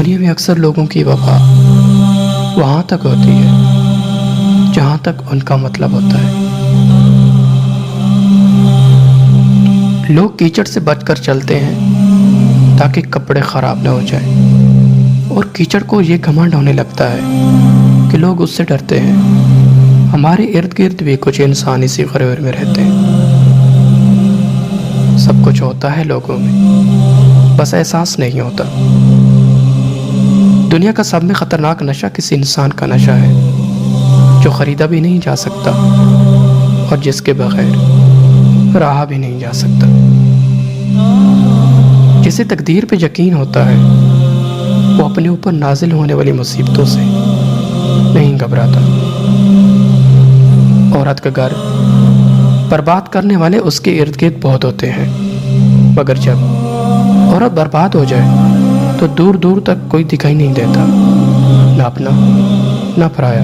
دنیا میں اکثر لوگوں کی وفا وہاں تک ہوتی ہے جہاں تک ان کا مطلب ہوتا ہے۔ لوگ کیچڑ سے بچ کر چلتے ہیں تاکہ کپڑے خراب نہ ہو جائیں، اور کیچڑ کو یہ گھمنڈ ہونے لگتا ہے کہ لوگ اس سے ڈرتے ہیں۔ ہمارے ارد گرد بھی کچھ انسان اسی غرور میں رہتے ہیں۔ سب کچھ ہوتا ہے لوگوں میں، بس احساس نہیں ہوتا۔ دنیا کا سب میں خطرناک نشہ کسی انسان کا نشہ ہے جو خریدا بھی نہیں جا سکتا اور جس کے بغیر رہا بھی نہیں جا سکتا۔ جسے تقدیر پہ یقین ہوتا ہے وہ اپنے اوپر نازل ہونے والی مصیبتوں سے نہیں گھبراتا۔ عورت کا گھر برباد کرنے والے اس کے ارد گرد بہت ہوتے ہیں، مگر جب عورت برباد ہو جائے تو دور دور تک کوئی دکھائی نہیں دیتا، نہ اپنا نہ پرایا۔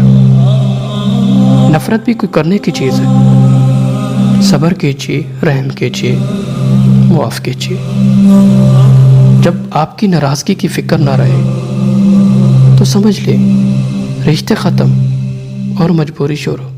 نفرت بھی کوئی کرنے کی چیز ہے۔ صبر کیجیے، رحم کیجیے، معاف کیجیے۔ جب آپ کی ناراضگی کی فکر نہ رہے تو سمجھ لیں رشتے ختم اور مجبوری شروع۔